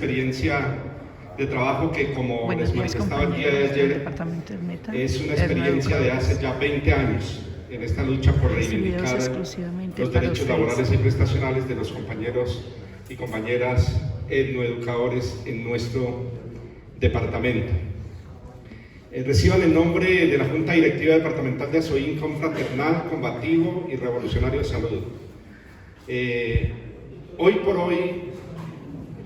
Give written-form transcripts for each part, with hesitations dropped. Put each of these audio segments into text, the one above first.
experiencia de trabajo que, como les manifestaba el día de ayer, es una experiencia de hace ya 20 años en esta lucha por reivindicar los derechos laborales y prestacionales de los compañeros y compañeras etnoeducadores en nuestro departamento. Reciban el nombre de la Junta Directiva Departamental de ASOIN confraternal, combativo y revolucionario de salud. Hoy por hoy,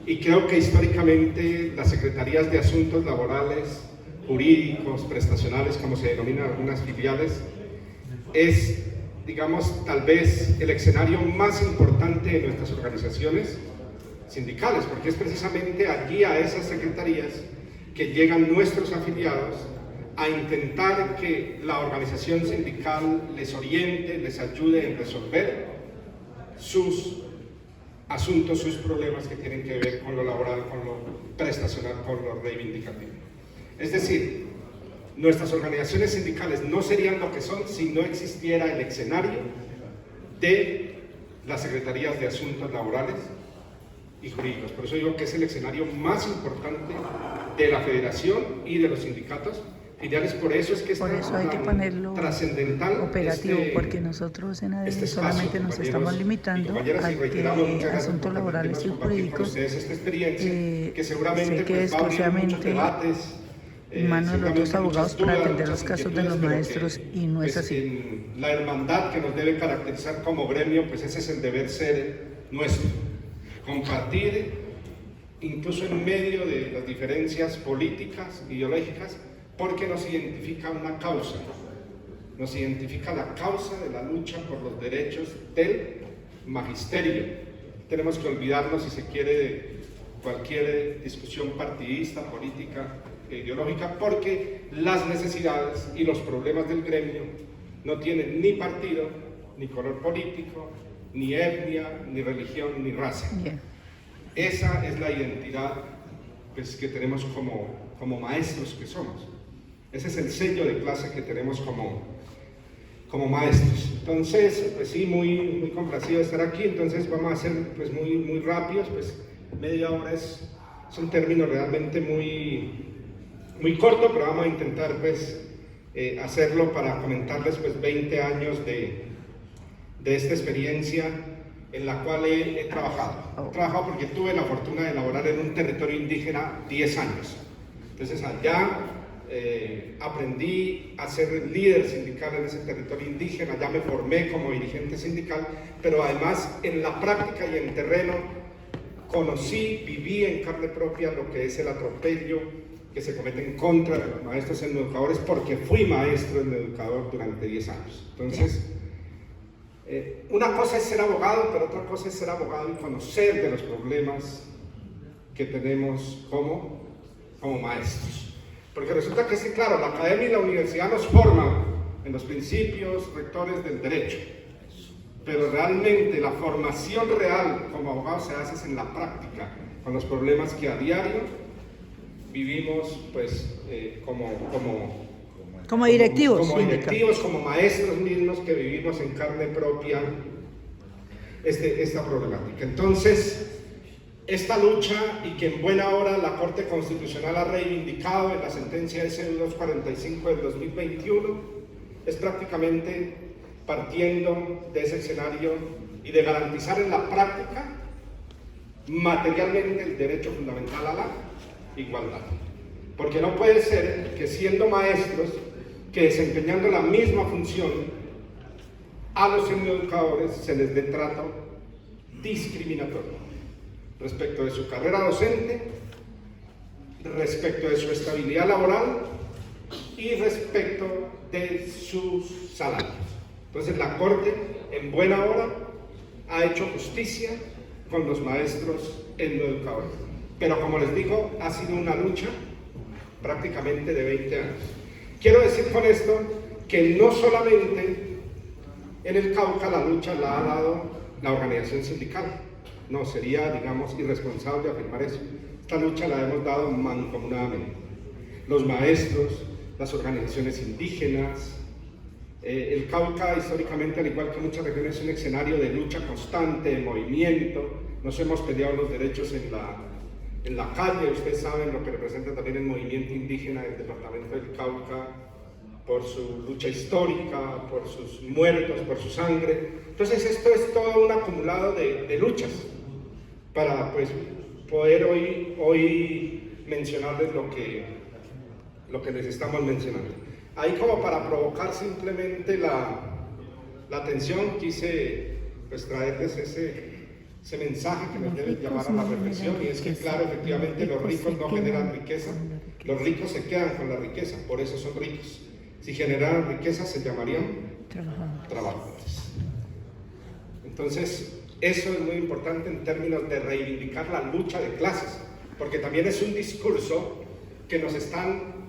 y creo que históricamente, las Secretarías de Asuntos Laborales, Jurídicos, Prestacionales, como se denominan algunas filiales, es, digamos, tal vez el escenario más importante de nuestras organizaciones sindicales, porque es precisamente allí, a esas secretarías, que llegan nuestros afiliados a intentar que la organización sindical les oriente, les ayude en resolver sus asuntos, sus problemas que tienen que ver con lo laboral, con lo prestacional, con lo reivindicativo. Es decir, nuestras organizaciones sindicales no serían lo que son si no existiera el escenario de las Secretarías de Asuntos Laborales y Jurídicos. Por eso digo que es el escenario más importante de la Federación y de los sindicatos filiales. Por eso es que por eso hay que ponerlo trascendental operativo, porque nosotros en ADN solamente nos estamos limitando a que asuntos laborales y jurídicos, que seguramente sé que exclusivamente en manos de los dos abogados para atender los casos de los maestros, y no es así. La hermandad que nos debe caracterizar como gremio, pues ese es el deber ser nuestro, compartir incluso en medio de las diferencias políticas, ideológicas, porque nos identifica una causa, nos identifica la causa de la lucha por los derechos del magisterio. Tenemos que olvidarnos, si se quiere, de cualquier discusión partidista, política, ideológica, porque las necesidades y los problemas del gremio no tienen ni partido, ni color político, ni etnia, ni religión, ni raza. Yeah. Esa es la identidad, pues, que tenemos como maestros que somos. Ese es el sello de clase que tenemos como maestros. Entonces, pues sí, muy complacido de estar aquí. Entonces vamos a ser, pues, muy rápidos, pues media hora es un término realmente muy corto, pero vamos a intentar, pues, hacerlo para comentarles, pues, 20 años de esta experiencia en la cual he trabajado. He trabajado porque tuve la fortuna de laborar en un territorio indígena 10 años. Entonces allá aprendí a ser líder sindical en ese territorio indígena, ya me formé como dirigente sindical, pero además en la práctica y en terreno conocí, viví en carne propia lo que es el atropello que se comete en contra de los maestros educadores, porque fui maestro educador durante 10 años. Entonces, una cosa es ser abogado, pero otra cosa es ser abogado y conocer de los problemas que tenemos como maestros. Porque resulta que sí, claro, la academia y la universidad nos forman en los principios rectores del derecho, pero realmente la formación real como abogado se hace en la práctica, con los problemas que a diario vivimos, pues, como directivos, como maestros mismos que vivimos en carne propia esta problemática. Entonces, esta lucha, y que en buena hora la Corte Constitucional ha reivindicado en la sentencia SU245 del 2021, es prácticamente partiendo de ese escenario y de garantizar en la práctica materialmente el derecho fundamental a la igualdad. Porque no puede ser que, siendo maestros, que desempeñando la misma función, a los educadores se les dé trato discriminatorio respecto de su carrera docente, respecto de su estabilidad laboral y respecto de sus salarios. Entonces la Corte, en buena hora, ha hecho justicia con los maestros educadores. Pero, como les digo, ha sido una lucha prácticamente de 20 años. Quiero decir con esto que no solamente en el Cauca la lucha la ha dado la organización sindical. No, sería, digamos, irresponsable afirmar eso. Esta lucha la hemos dado mancomunadamente. Los maestros, las organizaciones indígenas. El Cauca, históricamente, al igual que muchas regiones, es un escenario de lucha constante, de movimiento. Nos hemos peleado los derechos en la calle. Ustedes saben lo que representa también el movimiento indígena del departamento del Cauca, por su lucha histórica, por sus muertos, por su sangre. Entonces esto es todo un acumulado de luchas para pues, poder hoy mencionarles lo que les estamos mencionando. Ahí como para provocar simplemente la atención, quise pues, traerles ese mensaje que nos debe llamar a la reflexión, y es que claro, efectivamente los ricos no generan riqueza, los ricos se quedan con la riqueza, por eso son ricos. Si generaran riqueza se llamarían trabajadores. Entonces, eso es muy importante en términos de reivindicar la lucha de clases, porque también es un discurso que nos están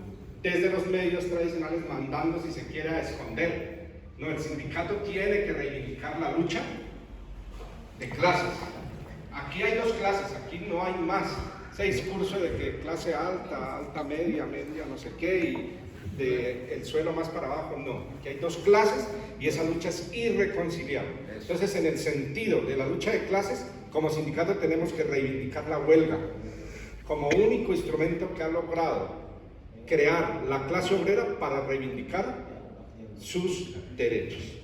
desde los medios tradicionales mandando, si se quiere, a esconder. No, el sindicato tiene que reivindicar la lucha de clases. Aquí hay dos clases, aquí no hay más. Ese discurso de que clase alta, alta media, media no sé qué, y del suelo más para abajo, no. Aquí hay dos clases y esa lucha es irreconciliable. Entonces, en el sentido de la lucha de clases, como sindicato tenemos que reivindicar la huelga como único instrumento que ha logrado crear la clase obrera para reivindicar sus derechos.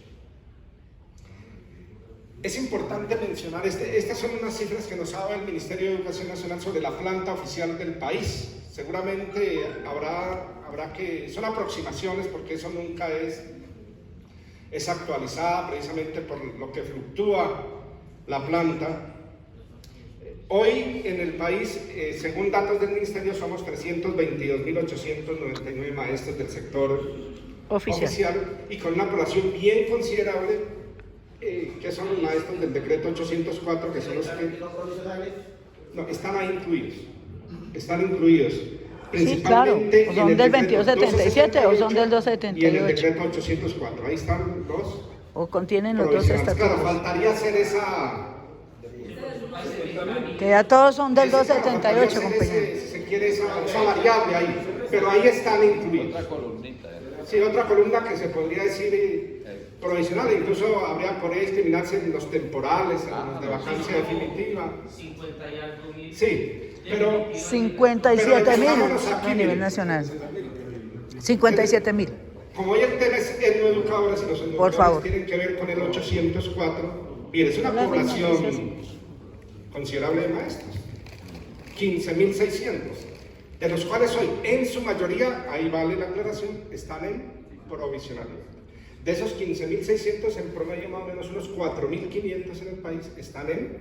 Es importante mencionar, estas son unas cifras que nos ha dado el Ministerio de Educación Nacional sobre la planta oficial del país. Seguramente habrá que, son aproximaciones porque eso nunca es actualizada precisamente por lo que fluctúa la planta. Hoy en el país, según datos del Ministerio, somos 322.899 maestros del sector oficial y con una población bien considerable, que son los maestros del decreto 804, que son los que... No, están ahí incluidos. Están incluidos. Sí, claro. ¿O son del 2277 o son del 278? Y en el decreto 804. Ahí están los... ¿O contienen los dos estatutos? Claro, faltaría hacer esa... Que ya todos son del 278, Si compañero. se quiere esa variable ahí, pero ahí están incluidos. Sí, otra columna que se podría decir provisional, incluso habría por discriminarse en los temporales, en los de vacancia definitiva. 50 y algo mil. Sí, pero... 57.000 a nivel nacional. 57.000. Como hoy el tema es etnoeducadores y los etnoeducadores tienen que ver con el 804, mire, es una población considerable de maestros, 15.600, de los cuales hoy, en su mayoría, ahí vale la aclaración, están en provisionalidad. De esos 15.600, en promedio más o menos unos 4.500 en el país están en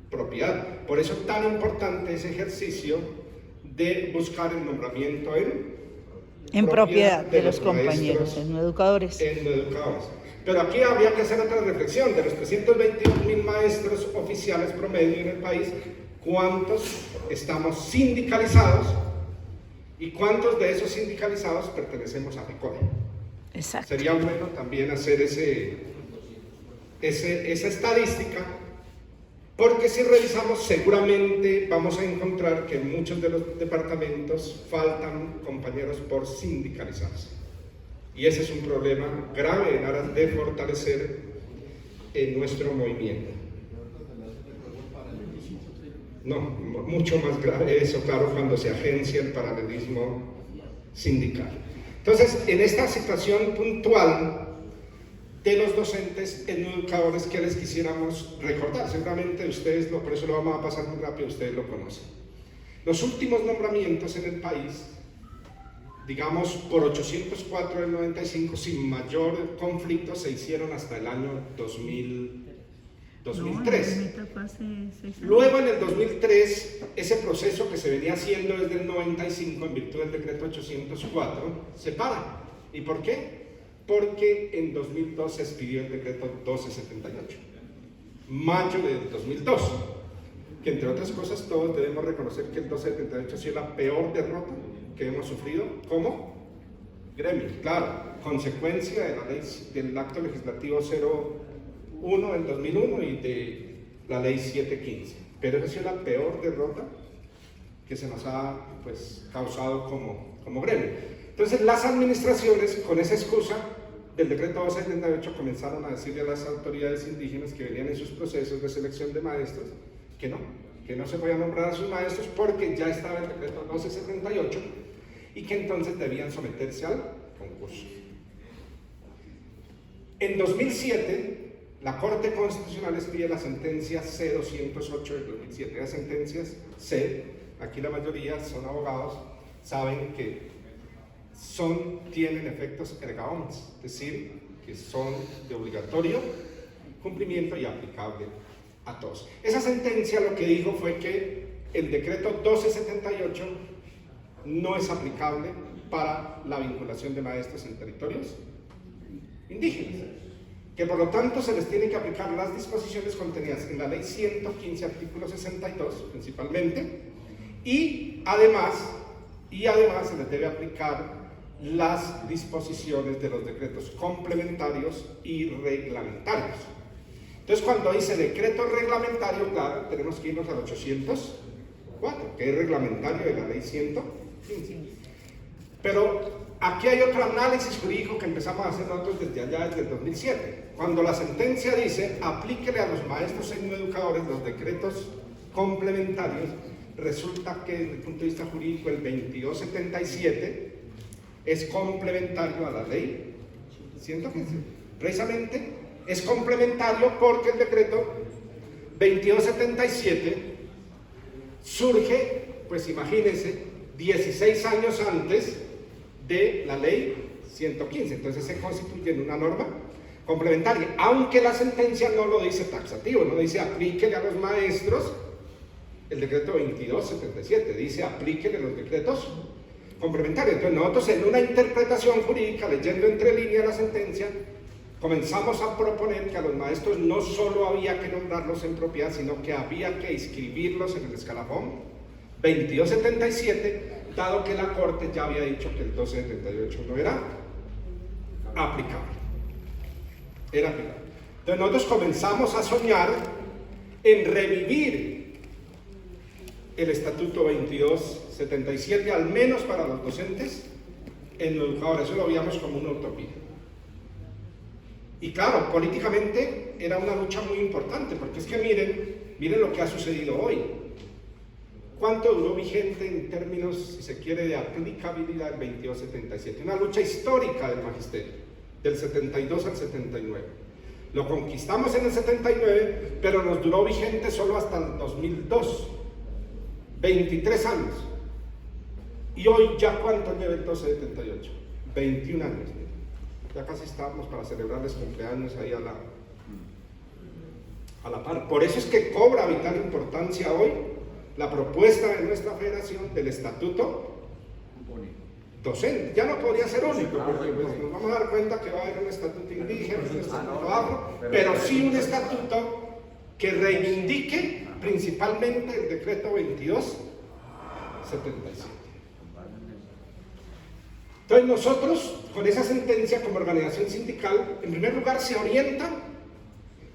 propiedad. Por eso tan importante ese ejercicio de buscar el nombramiento en propiedad de los compañeros etnoeducadores. Pero aquí habría que hacer otra reflexión. De los 321.000 maestros oficiales promedio en el país, ¿cuántos estamos sindicalizados? ¿Y cuántos de esos sindicalizados pertenecemos a RECODE? Exacto. Sería bueno también hacer esa estadística, porque si revisamos seguramente vamos a encontrar que en muchos de los departamentos faltan compañeros por sindicalizarse. Y ese es un problema grave en aras de fortalecer nuestro movimiento. No, mucho más grave eso, claro, cuando se agencia el paralelismo sindical. Entonces, en esta situación puntual de los docentes etnoeducadores que les quisiéramos recordar, seguramente ustedes, por eso lo vamos a pasar muy rápido, ustedes lo conocen. Los últimos nombramientos en el país, digamos por 804 del 95, sin mayor conflicto, se hicieron hasta el año 2003. Luego en el 2003, ese proceso que se venía haciendo desde el 95 en virtud del decreto 804, se para. ¿Y por qué? Porque en 2002 se expidió el decreto 1278, mayo del 2002, que entre otras cosas todos debemos reconocer que el 1278 ha sido la peor derrota que hemos sufrido como gremio, claro, consecuencia de la ley, del acto legislativo 01 del 2001 y de la ley 715, pero esa ha sido la peor derrota que se nos ha pues, causado como gremio. Entonces las administraciones, con esa excusa del decreto 278, comenzaron a decirle a las autoridades indígenas que venían en sus procesos de selección de maestros que no, que no se podían nombrar a sus maestros porque ya estaba el decreto 1278 y que entonces debían someterse al concurso. En 2007, la Corte Constitucional escribe la sentencia C-208 del 2007. Las sentencias C, aquí la mayoría son abogados, saben que tienen efectos erga omnes, es decir, que son de obligatorio cumplimiento y aplicable a todos. Esa sentencia lo que dijo fue que el decreto 1278 no es aplicable para la vinculación de maestros en territorios indígenas, que por lo tanto se les tienen que aplicar las disposiciones contenidas en la ley 115, artículo 62 principalmente, y además se les debe aplicar las disposiciones de los decretos complementarios y reglamentarios. Entonces, cuando dice decreto reglamentario, claro, tenemos que irnos al 804, que es reglamentario de la ley 115. Pero aquí hay otro análisis jurídico que empezamos a hacer nosotros desde allá, desde el 2007. Cuando la sentencia dice, aplíquele a los maestros e educadores los decretos complementarios, resulta que desde el punto de vista jurídico el 2277 es complementario a la ley 115. Precisamente es complementario porque el decreto 2277 surge, pues imagínense, 16 años antes de la ley 115, entonces se constituye en una norma complementaria, aunque la sentencia no lo dice taxativo, no dice aplíquele a los maestros el decreto 2277, dice aplíquele los decretos complementarios. Entonces nosotros en una interpretación jurídica, leyendo entre líneas la sentencia, comenzamos a proponer que a los maestros no solo había que nombrarlos en propiedad, sino que había que inscribirlos en el escalafón 2277, dado que la Corte ya había dicho que el 1278 no era aplicable. Era aplicable. Entonces nosotros comenzamos a soñar en revivir el Estatuto 2277, al menos para los docentes en los educadores. Eso lo veíamos como una utopía. Y claro, políticamente era una lucha muy importante, porque es que miren lo que ha sucedido hoy. ¿Cuánto duró vigente en términos, si se quiere, de aplicabilidad el 2277? Una lucha histórica del magisterio, del 72 al 79. Lo conquistamos en el 79, pero nos duró vigente solo hasta el 2002. 23 años. Y hoy ya ¿cuánto lleva el 1278? 21 años. Ya casi estamos para celebrarles cumpleaños ahí a la par. Por eso es que cobra vital importancia hoy la propuesta de nuestra federación del estatuto docente. Ya no podría ser único, porque pues, nos vamos a dar cuenta que va a haber un estatuto indígena, un estatuto afro, pero sí un estatuto que reivindique principalmente el decreto 2277. Entonces nosotros, con esa sentencia como organización sindical, en primer lugar se orienta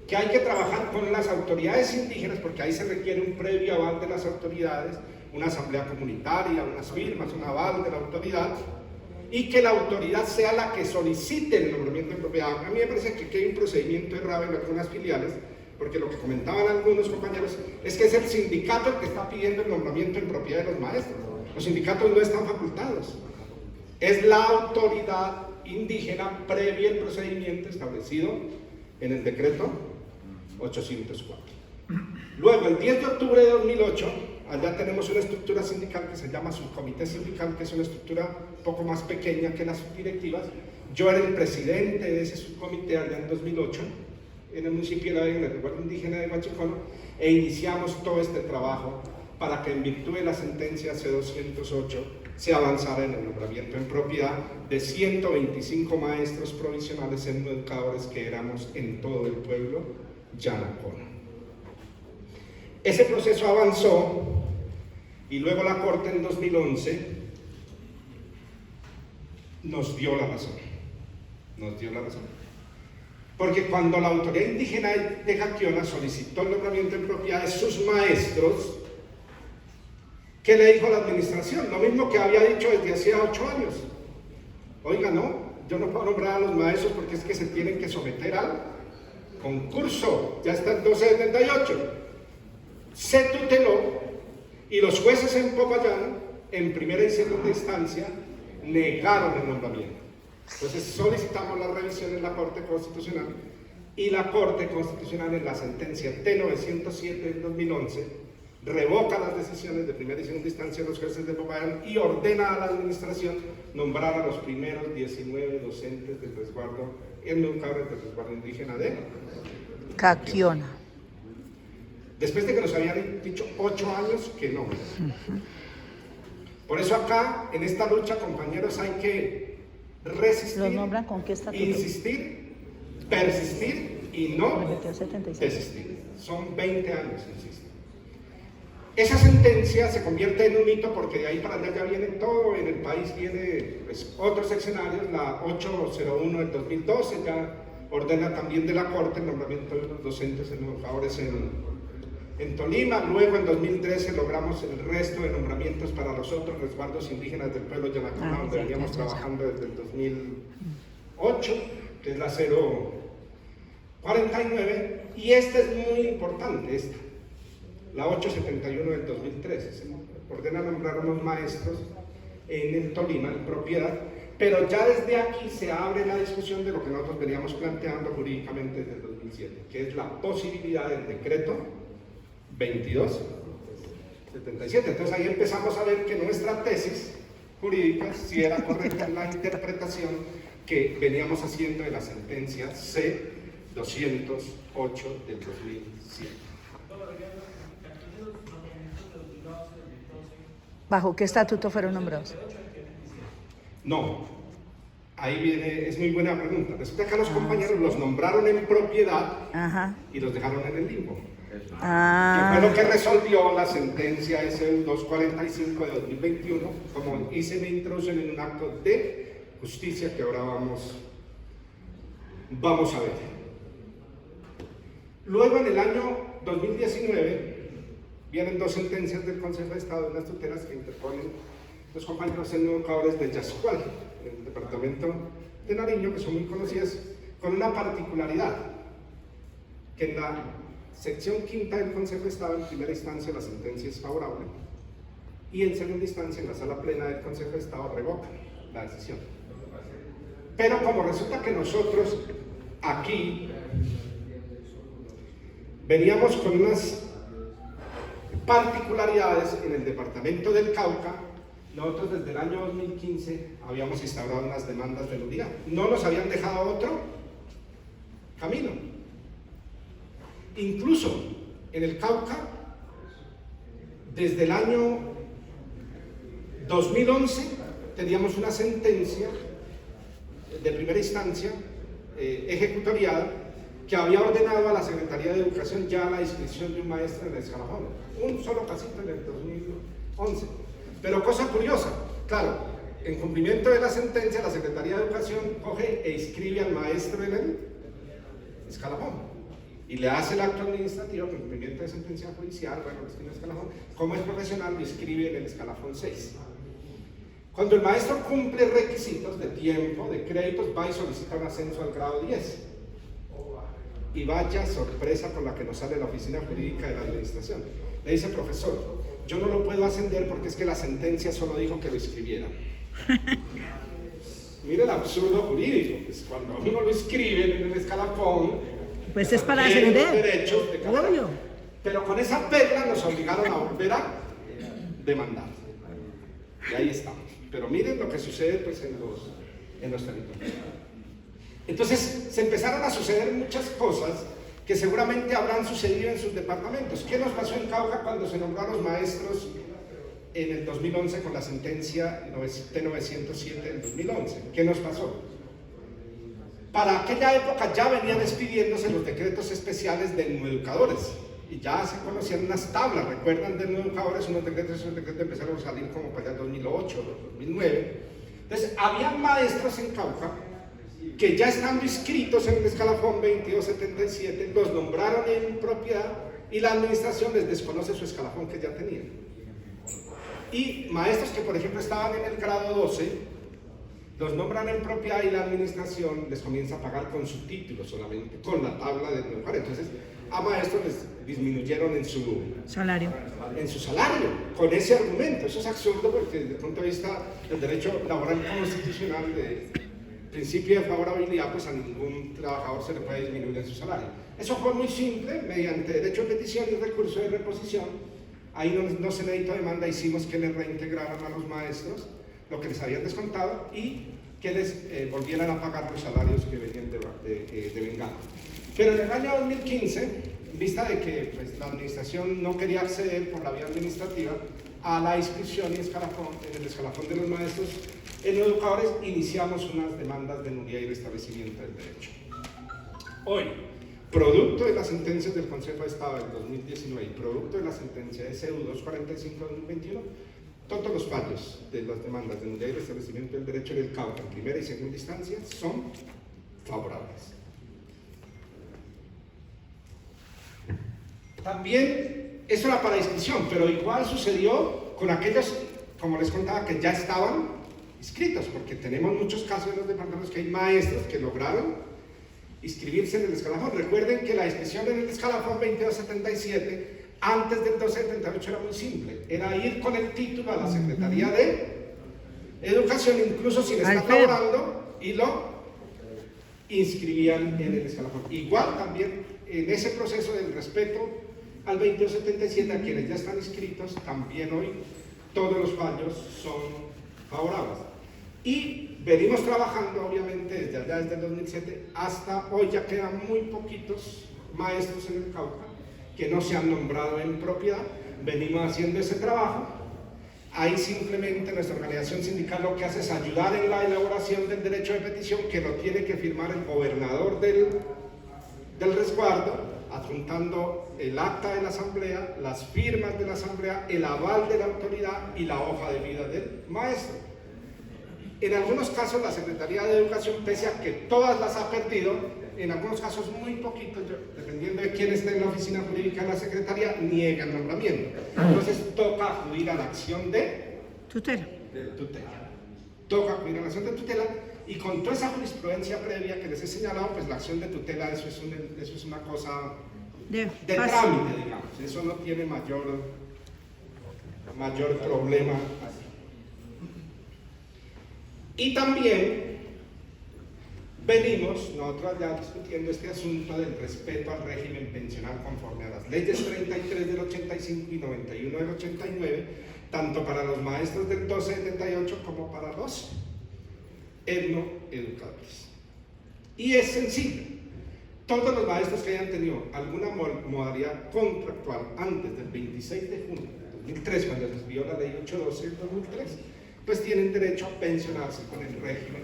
que hay que trabajar con las autoridades indígenas, porque ahí se requiere un previo aval de las autoridades, una asamblea comunitaria, unas firmas, un aval de la autoridad, y que la autoridad sea la que solicite el nombramiento en propiedad. A mí me parece que hay un procedimiento errado en algunas filiales, porque lo que comentaban algunos compañeros es que es el sindicato el que está pidiendo el nombramiento en propiedad de los maestros. Los sindicatos no están facultados. Es la autoridad indígena previa al procedimiento establecido en el decreto 804. Luego, el 10 de octubre de 2008, allá tenemos una estructura sindical que se llama Subcomité Sindical, que es una estructura un poco más pequeña que las subdirectivas. Yo era el presidente de ese subcomité allá en 2008, en el municipio de en el lugar indígena de Huachicono, e iniciamos todo este trabajo para que en virtud de la sentencia C-208 se avanzara en el nombramiento en propiedad de 125 maestros provisionales en educadores que éramos en todo el pueblo Yanacono. Ese proceso avanzó y luego la Corte en 2011 nos dio la razón. Porque cuando la autoridad indígena de Jaquiona solicitó el nombramiento en propiedad de sus maestros, ¿qué le dijo a la administración? Lo mismo que había dicho desde hacía 8 años. Oiga, no, yo no puedo nombrar a los maestros porque es que se tienen que someter al concurso. Ya está el 1278. se tuteló y los jueces en Popayán, en primera y segunda instancia, negaron el nombramiento. Entonces solicitamos la revisión en la Corte Constitucional y la Corte Constitucional en la sentencia T907 del 2011 revoca las decisiones de primera y segunda instancia de los jueces de Popayán y ordena a la administración nombrar a los primeros 19 docentes del resguardo, en educadores del resguardo indígena de Caquiona. Después de que nos habían dicho 8 años que no. Por eso acá, en esta lucha, compañeros, hay que resistir, ¿Los nombran con qué estatuto? insistir, persistir y no 76. desistir. Son 20 años, insisto. Esa sentencia se convierte en un hito porque de ahí para allá ya viene todo, en el país viene pues, otros escenarios, la 801 del 2012 ya ordena también de la Corte el nombramiento de los docentes en educadores en Tolima, luego en 2013 logramos el resto de nombramientos para los otros resguardos indígenas del pueblo Yanacona, donde veníamos trabajando desde el 2008, que es la 049, y esta es muy importante, la 871 del 2013, se ordena nombrar a unos maestros en el Tolima, en propiedad, pero ya desde aquí se abre la discusión de lo que nosotros veníamos planteando jurídicamente desde el 2007, que es la posibilidad del decreto 2277. Entonces ahí empezamos a ver que nuestra tesis jurídica sí era correcta en la interpretación que veníamos haciendo de la sentencia C-208 del 2007. ¿Bajo qué estatuto fueron nombrados? No, ahí viene, es muy buena pregunta. Resulta que a los compañeros los nombraron en propiedad y los dejaron en el limbo. Que fue lo que resolvió la sentencia S245 de 2021, como hice mi introducción en un acto de justicia que ahora vamos a ver. Luego en el año 2019 vienen 2 sentencias del Consejo de Estado, unas tutelas que interponen los compañeros en educadores de Yascual, en el departamento de Nariño, que son muy conocidas, con una particularidad, que en la sección quinta del Consejo de Estado, en primera instancia, la sentencia es favorable, y en segunda instancia, en la sala plena del Consejo de Estado, revoca la decisión. Pero como resulta que nosotros aquí veníamos con unas particularidades en el departamento del Cauca, nosotros desde el año 2015 habíamos instaurado unas demandas de nulidad. No nos habían dejado otro camino. Incluso en el Cauca, desde el año 2011 teníamos una sentencia de primera instancia ejecutoriada que había ordenado a la Secretaría de Educación ya la inscripción de un maestro en el escalafón. Un solo casito en el 2011. Pero cosa curiosa, claro, en cumplimiento de la sentencia, la Secretaría de Educación coge e inscribe al maestro en el escalafón y le hace el acto administrativo con cumplimiento de sentencia judicial, bueno, en el escalafón, como es profesional, lo inscribe en el escalafón 6. Cuando el maestro cumple requisitos de tiempo, de créditos, va y solicita un ascenso al grado 10. Y vaya sorpresa con la que nos sale la oficina jurídica de la administración. Le dice, profesor, yo no lo puedo ascender porque es que la sentencia solo dijo que lo inscribiera. Mire el absurdo jurídico, pues cuando uno lo inscribe en el escalafón, pues es para tiene ascender. los derechos de carrera. Obvio. Pero con esa perla nos obligaron a volver a demandar. Y ahí estamos. Pero miren lo que sucede pues, en los territorios. Entonces se empezaron a suceder muchas cosas que seguramente habrán sucedido en sus departamentos. ¿Qué nos pasó en Cauca cuando se nombraron los maestros en el 2011 con la sentencia T907 del 2011? ¿Qué nos pasó? Para aquella época ya venían despidiéndose los decretos especiales de educadores y ya se conocían unas tablas, recuerdan de educadores, unos decretos empezaron a salir como para allá 2008, 2009. Entonces había maestros en Cauca que ya estando inscritos en el escalafón 2277, los nombraron en propiedad y la administración les desconoce su escalafón que ya tenían. Y maestros que, por ejemplo, estaban en el grado 12, los nombran en propiedad y la administración les comienza a pagar con su título solamente, con la tabla de educar. Entonces, a maestros les disminuyeron en su salario. Con ese argumento. Eso es absurdo porque desde el punto de vista del derecho laboral constitucional, de principio de favorabilidad, pues a ningún trabajador se le puede disminuir en su salario. Eso fue muy simple, mediante derecho de petición y recurso de reposición. Ahí no se necesitó demanda, hicimos que les reintegraran a los maestros lo que les habían descontado y que les volvieran a pagar los salarios que venían de vengado. Pero en el año 2015, en vista de que pues, la administración no quería acceder por la vía administrativa a la inscripción y en el escalafón de los maestros en los educadores, iniciamos unas demandas de nulidad y restablecimiento del derecho. Hoy, producto de las sentencias del Consejo de Estado del 2019 y producto de la sentencia SU 245-2021, todos los fallos de las demandas de nulidad y restablecimiento del derecho del Cauca en primera y segunda instancia son favorables. También, eso era para inscripción, pero igual sucedió con aquellos, como les contaba, que ya estaban inscritos, porque tenemos muchos casos en los departamentos que hay maestros que lograron inscribirse en el escalafón. Recuerden que la inscripción en el escalafón 2277, antes del 278, era muy simple, era ir con el título a la Secretaría de Educación, incluso sin estar laborando, y lo inscribían en el escalafón. Igual también en ese proceso del respeto al 2277, a quienes ya están inscritos, también hoy todos los fallos son favorables. Y venimos trabajando, obviamente, desde allá, desde el 2007 hasta hoy. Ya quedan muy poquitos maestros en el Cauca que no se han nombrado en propiedad. Venimos haciendo ese trabajo. Ahí simplemente nuestra organización sindical lo que hace es ayudar en la elaboración del derecho de petición, que lo tiene que firmar el gobernador del resguardo, adjuntando el acta de la asamblea, las firmas de la asamblea, el aval de la autoridad y la hoja de vida del maestro. En algunos casos la Secretaría de Educación, pese a que todas las ha perdido, en algunos casos muy poquitos, dependiendo de quién esté en la oficina jurídica de la Secretaría, niega el nombramiento. Entonces toca acudir a la acción de tutela. Toca acudir a la acción de tutela, y con toda esa jurisprudencia previa que les he señalado, pues la acción de tutela, eso es una cosa de trámite, digamos. Eso no tiene mayor problema. Y también venimos nosotros ya discutiendo este asunto del respeto al régimen pensional conforme a las leyes 33 del 85 y 91 del 89, tanto para los maestros del 1278 como para los etnoeducadores. Y es sencillo. Todos los maestros que hayan tenido alguna modalidad contractual antes del 26 de junio de 2003, cuando se expidió la ley 812 del 2003, pues tienen derecho a pensionarse con el régimen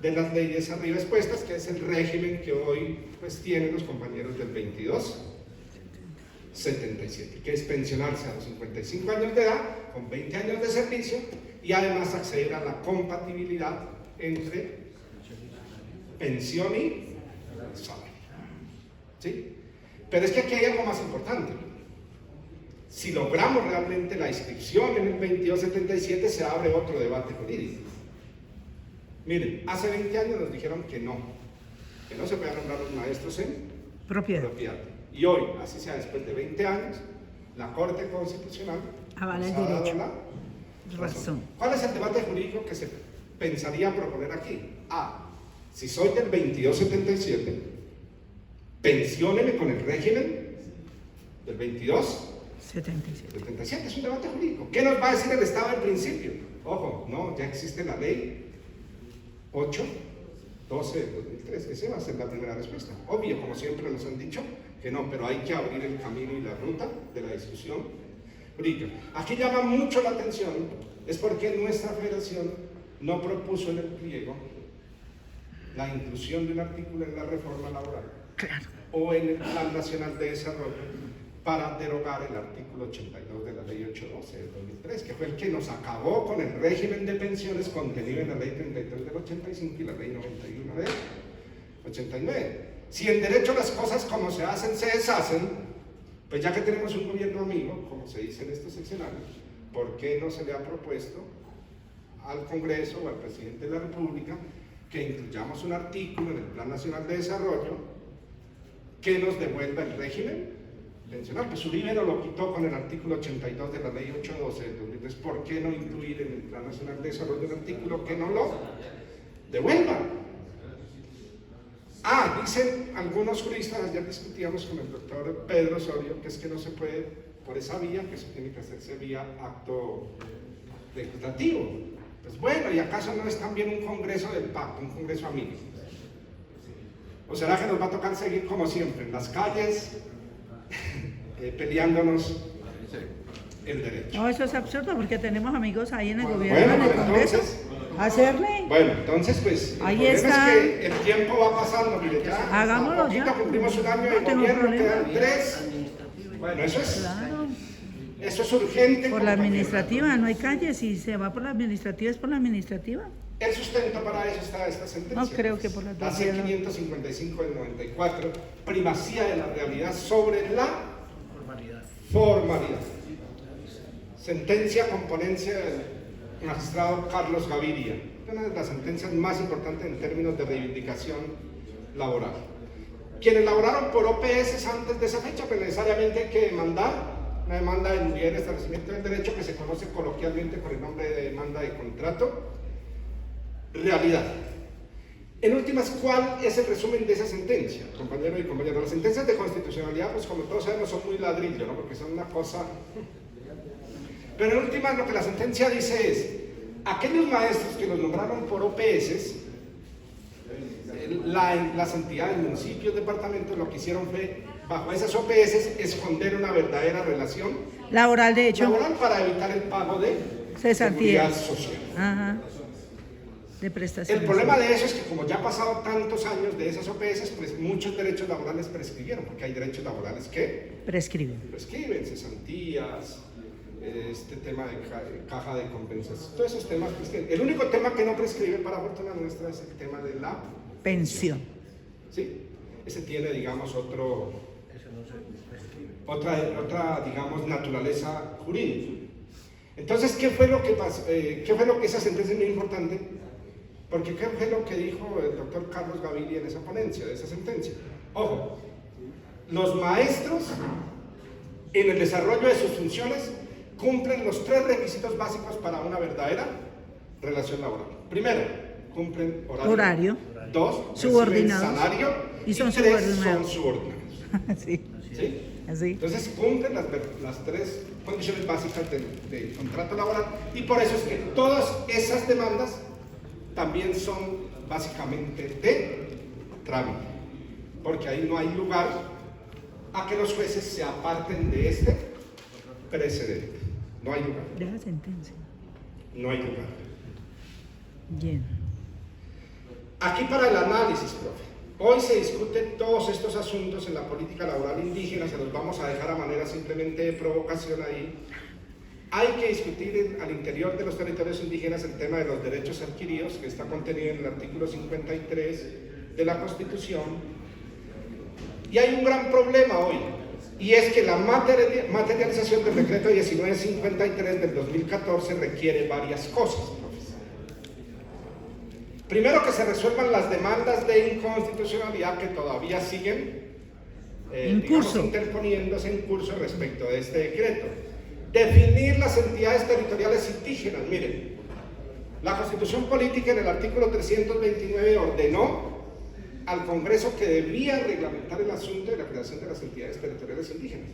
de las leyes arriba expuestas, que es el régimen que hoy pues tienen los compañeros del 2277, que es pensionarse a los 55 años de edad, con 20 años de servicio, y además acceder a la compatibilidad entre pensión y salario. ¿Sí? Pero es que aquí hay algo más importante. Si logramos realmente la inscripción en el 2277, se abre otro debate jurídico. Miren, hace 20 años nos dijeron que no se podían nombrar los maestros en propiedad. Y hoy, así sea después de 20 años, la Corte Constitucional avala el derecho. La razón. ¿Cuál es el debate jurídico que se pensaría proponer aquí? Si soy del 2277, pensióneme con el régimen del 2277. Es un debate jurídico. ¿Qué nos va a decir el Estado al principio? Ojo, no, ya existe la ley 812 del 2003. Esa va a ser la primera respuesta. Obvio, como siempre nos han dicho, que no, pero hay que abrir el camino y la ruta de la discusión jurídica. Aquí llama mucho la atención, es porque nuestra federación no propuso en el pliego la inclusión de un artículo en la reforma laboral o en el Plan Nacional de Desarrollo para derogar el artículo 82 de la ley 812 del 2003, que fue el que nos acabó con el régimen de pensiones contenido en la ley 33 del 85 y la ley 91 del 89. Si en derecho las cosas como se hacen, se deshacen, pues ya que tenemos un gobierno amigo, como se dice en estos escenarios, ¿por qué no se le ha propuesto al Congreso o al Presidente de la República que incluyamos un artículo en el Plan Nacional de Desarrollo que nos devuelva el régimen pensional. Pues Uribe lo quitó con el artículo 82 de la ley 812 del 2003. ¿Por qué no incluir en el Plan Nacional de Desarrollo un artículo que no lo devuelva? Dicen algunos juristas, ayer discutíamos con el doctor Pedro Osorio, que es que no se puede por esa vía, que eso tiene que hacerse vía acto legislativo. Pues bueno, ¿y acaso no es también un congreso del pacto, un congreso amigo? ¿O será que nos va a tocar seguir como siempre, en las calles, peleándonos el derecho? No, eso es absurdo, porque tenemos amigos ahí en el gobierno, en el Congreso. Hacerle. Bueno, entonces pues el ahí problema está. es que el tiempo va pasando, mire, ya Hagámoslo poquito ya. cumplimos un año No de tengo gobierno, problema. quedan 3. Bueno, Claro. eso es urgente. Por la compañeros. administrativa, no hay calle, si se va por la administrativa es por la administrativa. El sustento para eso está esta sentencia. No creo que por la La administrativa. C555 del 94, primacía de la realidad sobre la formalidad. Sentencia con ponencia del magistrado Carlos Gaviria, una de las sentencias más importantes en términos de reivindicación laboral. Quienes laboraron por OPS antes de esa fecha, pues necesariamente hay que demandar una demanda de nulidad del establecimiento del derecho, que se conoce coloquialmente con el nombre de demanda de contrato. Realidad. En últimas, ¿cuál es el resumen de esa sentencia, compañero y compañeras? Las sentencias de constitucionalidad, pues como todos sabemos, son muy ladrillo, ¿no? Porque son una cosa... Pero en últimas, lo que la sentencia dice es, aquellos maestros que los nombraron por OPS, las entidades, municipios, departamentos, lo que hicieron fue, bajo esas OPS, esconder una verdadera relación Laboral, de hecho. laboral para evitar el pago de Cesantía. seguridad social. Ajá. De prestaciones. El problema de eso es que como ya han pasado tantos años de esas OPS, pues muchos derechos laborales prescribieron, porque hay derechos laborales que Prescriben. prescriben, cesantías, este tema de caja de compensación, todos esos temas prescriben. El único tema que no prescribe, para fortuna nuestra, es el tema de la Pensión. ¿sí? Ese tiene, digamos, otra, digamos, naturaleza jurídica. Entonces, ¿qué fue lo que pasó? ¿Qué fue lo que esa sentencia es muy importante? Porque ¿qué fue lo que dijo el doctor Carlos Gaviria en esa ponencia, de esa sentencia? Ojo, los maestros, en el desarrollo de sus funciones, cumplen los 3 requisitos básicos para una verdadera relación laboral. Primero, cumplen horario. 2, subordinados. salario. Y son 3, subordinados. son subordinados. Sí. ¿Sí? Así. Entonces cumplen las 3 condiciones básicas del contrato laboral, y por eso es que todas esas demandas también son básicamente de trámite, porque ahí no hay lugar a que los jueces se aparten de este precedente. No hay lugar. Deja sentencia. No hay lugar. Bien. Aquí para el análisis, profe. Hoy se discuten todos estos asuntos en la política laboral indígena, se los vamos a dejar a manera simplemente de provocación ahí. Hay que discutir al interior de los territorios indígenas el tema de los derechos adquiridos, que está contenido en el artículo 53 de la Constitución. Y hay un gran problema hoy, y es que la materialización del decreto 1953 del 2014 requiere varias cosas. Primero, que se resuelvan las demandas de inconstitucionalidad que todavía siguen digamos, interponiéndose en curso respecto de este decreto. Definir las entidades territoriales indígenas. Miren, la Constitución Política en el artículo 329 ordenó al Congreso que debía reglamentar el asunto de la creación de las entidades territoriales indígenas.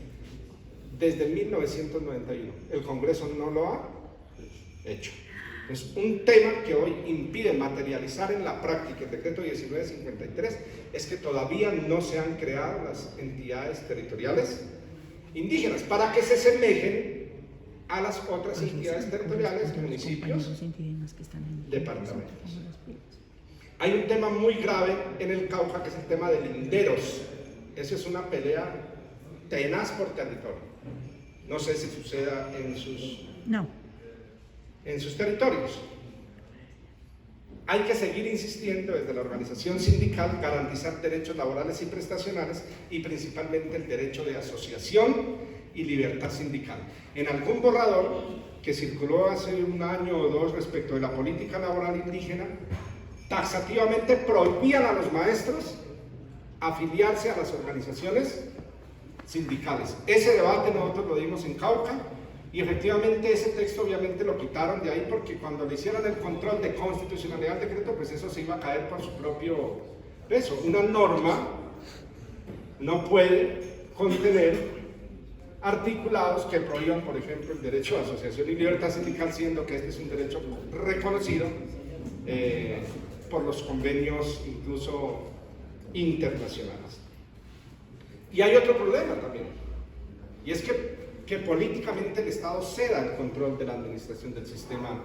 Desde 1991. El Congreso no lo ha hecho. Es un tema que hoy impide materializar en la práctica el decreto 1953, es que todavía no se han creado las entidades territoriales indígenas para que se semejen a las otras entidades territoriales, municipios, departamentos. Hay un tema muy grave en el Cauca, que es el tema de linderos. Esa es una pelea tenaz por territorio. No sé si suceda en sus territorios. Hay que seguir insistiendo desde la organización sindical, garantizar derechos laborales y prestacionales, y principalmente el derecho de asociación y libertad sindical. En algún borrador que circuló hace un año o 2 respecto de la política laboral indígena, taxativamente prohibían a los maestros afiliarse a las organizaciones sindicales. Ese debate nosotros lo dimos en Cauca y efectivamente ese texto obviamente lo quitaron de ahí porque cuando le hicieron el control de constitucionalidad al decreto, pues eso se iba a caer por su propio peso. Una norma no puede contener articulados que prohíban, por ejemplo, el derecho a asociación y libertad sindical, siendo que este es un derecho reconocido por los convenios incluso internacionales. Y hay otro problema también, y es que políticamente el Estado ceda el control de la administración del sistema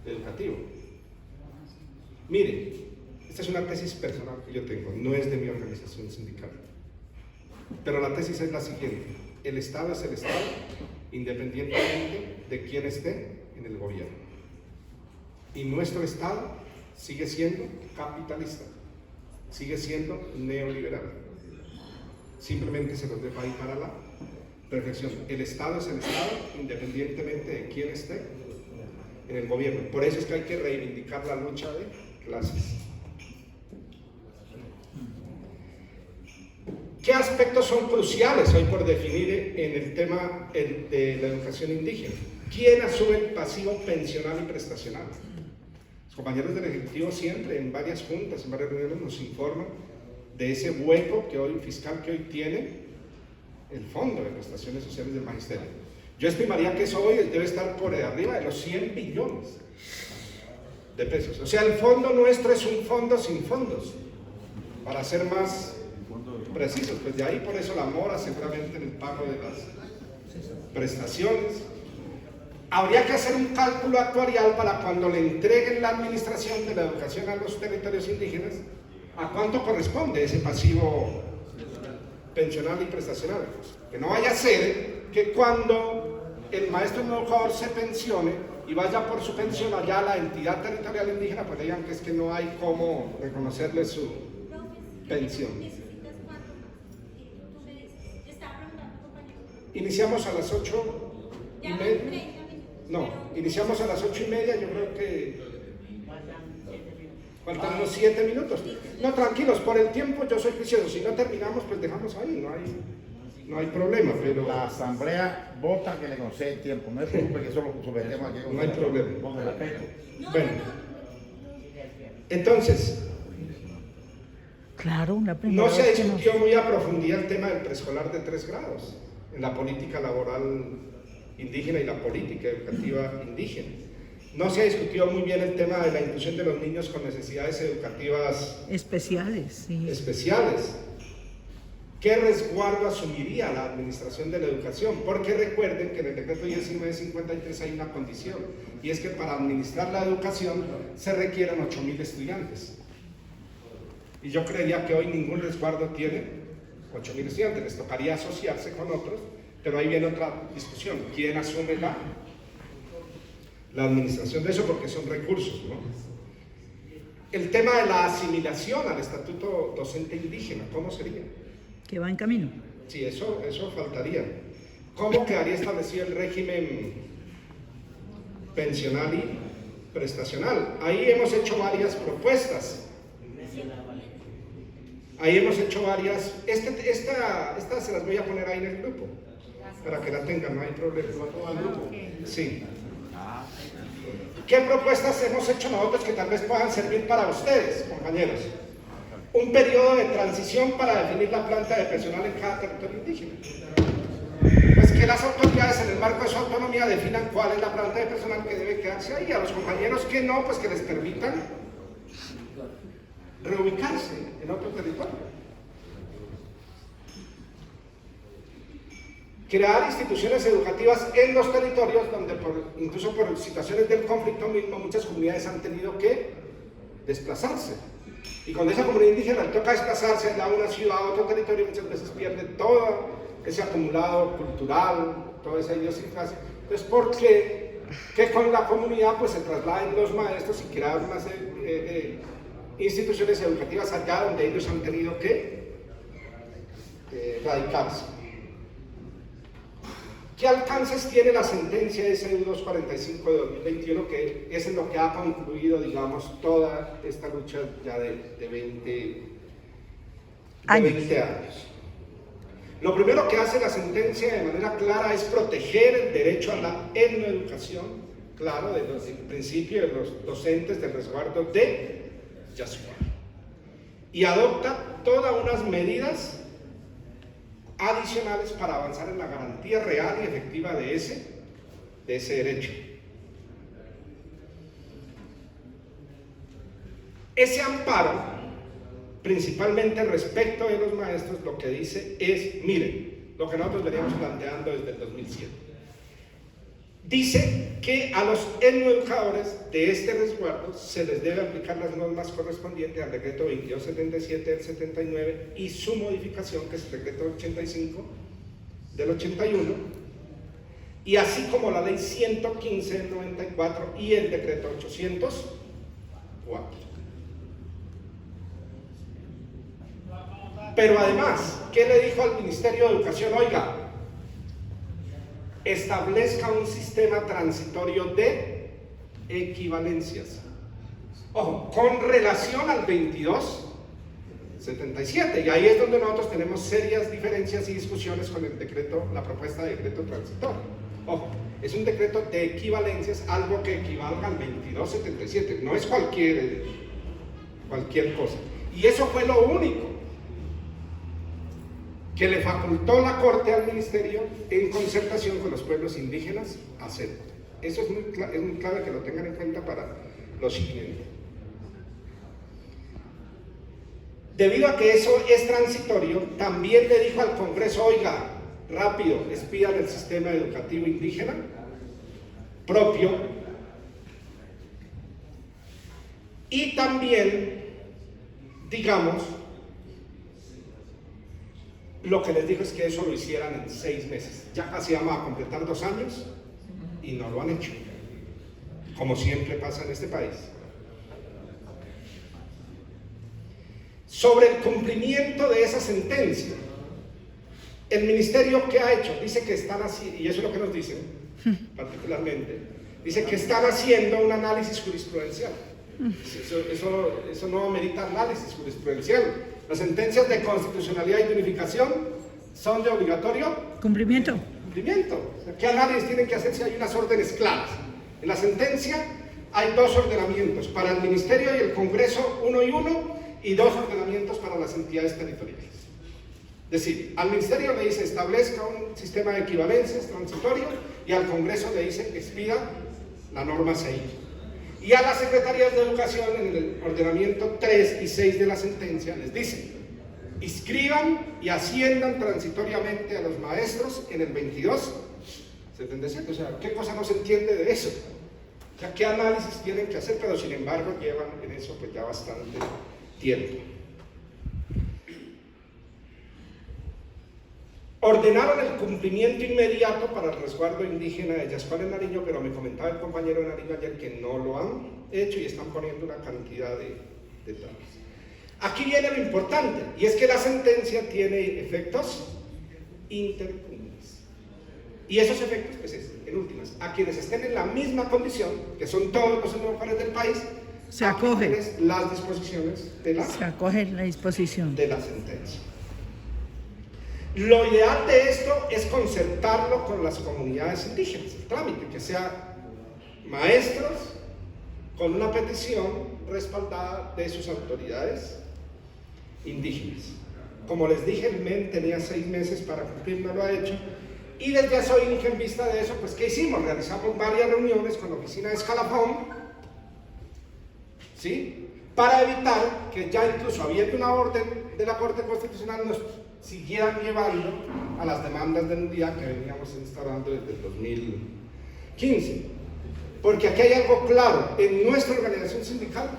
educativo. Mire, esta es una tesis personal que yo tengo, no es de mi organización sindical, pero la tesis es la siguiente: el Estado es el Estado independientemente de quién esté en el gobierno, y nuestro Estado sigue siendo capitalista, sigue siendo neoliberal. Simplemente se los dejo ahí para la reflexión. El Estado es el Estado independientemente de quién esté en el gobierno. Por eso es que hay que reivindicar la lucha de clases. ¿Qué aspectos son cruciales hoy por definir en el tema de la educación indígena? ¿Quién asume el pasivo pensional y prestacional? Los compañeros del Ejecutivo siempre en varias juntas, en varias reuniones nos informan de ese hueco fiscal que hoy tiene el Fondo de Prestaciones Sociales del Magisterio. Yo estimaría que eso hoy debe estar por arriba de los 100 billones de pesos. O sea, el fondo nuestro es un fondo sin fondos, para ser más precisos. Pues de ahí por eso la mora seguramente en el pago de las prestaciones. Habría que hacer un cálculo actuarial para cuando le entreguen la administración de la educación a los territorios indígenas, ¿a cuánto corresponde ese pasivo pensional y prestacional? Que no vaya a ser que cuando el maestro educador se pensione y vaya por su pensión allá a la entidad territorial indígena, pues digan que es que no hay cómo reconocerle su pensión. Iniciamos a las 8:30. No, iniciamos a las 8:30, yo creo que faltan unos 7 minutos. No, tranquilos, por el tiempo yo soy juicioso. Si no terminamos, pues dejamos ahí, no hay problema. Pero la asamblea vota que le concede el tiempo. No es preocupe que eso lo sometemos aquí. No hay problema. Con el respeto. Bueno, entonces, claro, no se discutió muy a profundidad el tema del preescolar de 3 grados en la política laboral indígena y la política educativa indígena. No se ha discutido muy bien el tema de la inclusión de los niños con necesidades educativas especiales. Sí. especiales. ¿Qué resguardo asumiría la administración de la educación? Porque recuerden que en el decreto 1953 hay una condición, y es que para administrar la educación se requieren 8.000 estudiantes. Y yo creería que hoy ningún resguardo tiene 8.000 estudiantes, les tocaría asociarse con otros, pero ahí viene otra discusión: ¿quién asume la administración de eso? Porque son recursos, ¿no? El tema de la asimilación al estatuto docente indígena, ¿cómo sería? Que va en camino. Sí, eso faltaría. ¿Cómo quedaría establecido el régimen pensional y prestacional? Ahí hemos hecho varias propuestas. Ahí hemos hecho varias. Esta se las voy a poner ahí en el grupo, para que la tengan, no hay problema. Sí. ¿Qué propuestas hemos hecho nosotros que tal vez puedan servir para ustedes, compañeros? Un periodo de transición para definir la planta de personal en cada territorio indígena. Pues que las autoridades en el marco de su autonomía definan cuál es la planta de personal que debe quedarse ahí. A los compañeros que no, pues que les permitan reubicarse en otro territorio. Crear instituciones educativas en los territorios donde incluso por situaciones del conflicto mismo muchas comunidades han tenido que desplazarse. Y cuando esa comunidad indígena le toca desplazarse de una ciudad a otro territorio, muchas veces pierde todo ese acumulado cultural, toda esa idiosincrasia. Entonces, ¿por qué que con la comunidad pues se trasladen los maestros y crear unas instituciones educativas allá donde ellos han tenido que radicarse? ¿Qué alcances tiene la sentencia de SEDU 245 de 2021, que es en lo que ha concluido, digamos, toda esta lucha ya de 20 años. 20 años. Lo primero que hace la sentencia de manera clara es proteger el derecho a la educación, claro, del principio de los docentes del resguardo de Yasuá. Y adopta todas unas medidas adicionales para avanzar en la garantía real y efectiva de ese derecho. Ese amparo, principalmente respecto de los maestros, lo que dice es, miren, lo que nosotros veníamos planteando desde el 2007. Dice que a los educadores de este resguardo se les debe aplicar las normas correspondientes al decreto 2277 del 79 y su modificación, que es el decreto 85 del 81, y así como la ley 115 del 94 y el decreto 804. Pero además, ¿qué le dijo al Ministerio de Educación? Oiga, establezca un sistema transitorio de equivalencias. Ojo, con relación al 2277, y ahí es donde nosotros tenemos serias diferencias y discusiones con el decreto, la propuesta de decreto transitorio. Ojo, es un decreto de equivalencias, algo que equivalga al 2277, no es cualquier cosa. Y eso fue lo único que le facultó la Corte al Ministerio en concertación con los pueblos indígenas hacer. Eso es muy clave que lo tengan en cuenta para lo siguiente. Debido a que eso es transitorio, también le dijo al Congreso, oiga, rápido, expidan el sistema educativo indígena propio, y también, digamos, lo que les dijo es que eso lo hicieran en 6 meses. Ya casi vamos a completar 2 años y no lo han hecho, como siempre pasa en este país. Sobre el cumplimiento de esa sentencia, el Ministerio, ¿qué ha hecho? Dice que están haciendo, y eso es lo que nos dicen particularmente, dice que están haciendo un análisis jurisprudencial. Eso no amerita análisis jurisprudencial. Las sentencias de constitucionalidad y de unificación son de obligatorio cumplimiento. ¿Qué análisis tienen que hacer si hay unas órdenes claras? En la sentencia hay 2 ordenamientos, para el Ministerio y el Congreso 1 y 1, y 2 ordenamientos para las entidades territoriales. Es decir, al Ministerio le dice establezca un sistema de equivalencias transitorio, y al Congreso le dice expida la norma 6. Y a las secretarías de educación, en el ordenamiento 3 y 6 de la sentencia, les dicen, inscriban y asciendan transitoriamente a los maestros en el 2277. O sea, ¿qué cosa no se entiende de eso? O sea, ¿qué análisis tienen que hacer? Pero sin embargo llevan en eso pues ya bastante tiempo. Ordenaron el cumplimiento inmediato para el resguardo indígena de Yascual en Nariño, pero me comentaba el compañero de Nariño ayer que no lo han hecho y están poniendo una cantidad de trabas. Aquí viene lo importante, y es que la sentencia tiene efectos interpunibles. Y esos efectos, pues es, en últimas, a quienes estén en la misma condición, que son todos los educadores del país, se acoge las disposiciones de la disposición de la sentencia. Lo ideal de esto es concertarlo con las comunidades indígenas, el trámite, que sea maestros con una petición respaldada de sus autoridades indígenas. Como les dije, el MEN tenía 6 meses para cumplir, no lo ha hecho, y desde Asoin, en vista de eso, pues ¿qué hicimos? Realizamos varias reuniones con la oficina de Escalafón, ¿sí? Para evitar que ya incluso habiendo una orden de la Corte Constitucional nos siguieran llevando a las demandas de nulidad que veníamos instaurando desde el 2015. Porque aquí hay algo claro, en nuestra organización sindical,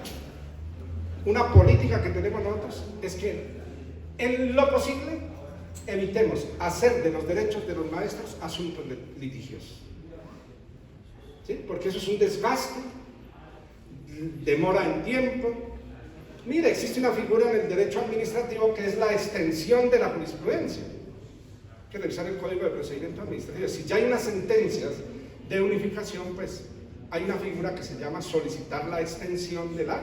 una política que tenemos nosotros es que en lo posible evitemos hacer de los derechos de los maestros asuntos litigiosos, ¿sí? Porque eso es un desgaste, demora en tiempo. Mira, existe una figura en el derecho administrativo que es la extensión de la jurisprudencia. Hay que revisar el Código de Procedimiento Administrativo. Si ya hay unas sentencias de unificación, pues hay una figura que se llama solicitar la extensión de la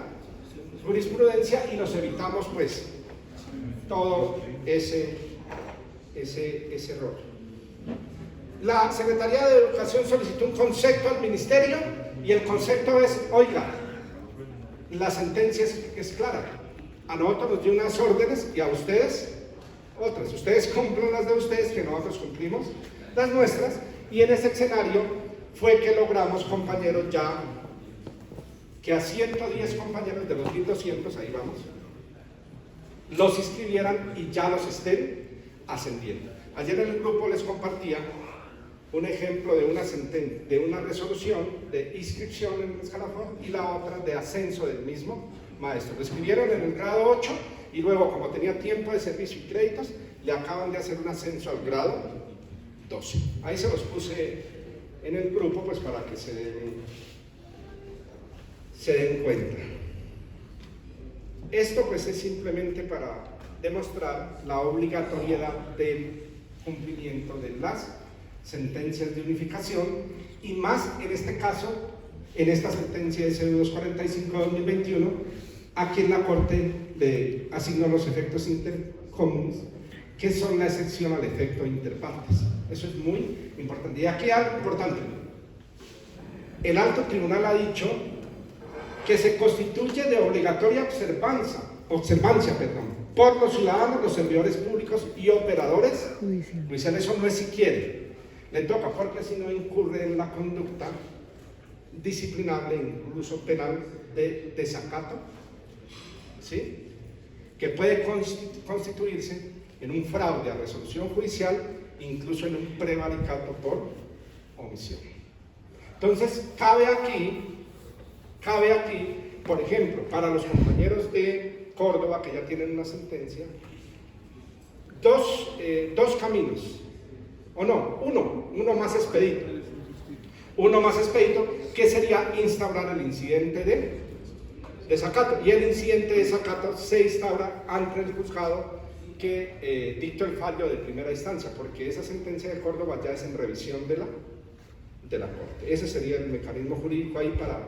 jurisprudencia y nos evitamos pues todo ese rol. La Secretaría de Educación solicitó un concepto al Ministerio y el concepto es, oiga, la sentencia es clara. A nosotros nos dio unas órdenes y a ustedes otras. Ustedes cumplen las de ustedes, que nosotros cumplimos las nuestras, y en ese escenario fue que logramos, compañeros, ya que a 110 compañeros de los 1.200, ahí vamos, los inscribieran y ya los estén ascendiendo. Ayer en el grupo les compartía un ejemplo de una resolución de inscripción en el escalafón y la otra de ascenso del mismo maestro. Lo escribieron en el grado 8 y luego, como tenía tiempo de servicio y créditos, le acaban de hacer un ascenso al grado 12. Ahí se los puse en el grupo pues para que se den cuenta. Esto pues es simplemente para demostrar la obligatoriedad del cumplimiento de las sentencias de unificación y más en este caso, en esta sentencia de SB245-2021, a quien la Corte le asignó los efectos intercomunes, que son la excepción al efecto interpartes. Eso es muy importante. Y aquí algo importante. El alto tribunal ha dicho que se constituye de obligatoria observancia, por los ciudadanos, los servidores públicos y operadores judiciales. Eso no es si quiere, le toca, porque si no incurre en la conducta disciplinable, incluso penal, de desacato, ¿sí? Que puede constituirse en un fraude a resolución judicial, incluso en un prevaricato por omisión. Entonces, cabe aquí, por ejemplo, para los compañeros de Córdoba que ya tienen una sentencia, dos caminos, o no, uno más expedito. Uno más expedito, que sería instaurar el incidente de desacato. Y el incidente de desacato se instaura ante el juzgado que dictó el fallo de primera instancia, porque esa sentencia de Córdoba ya es en revisión de la Corte. Ese sería el mecanismo jurídico ahí para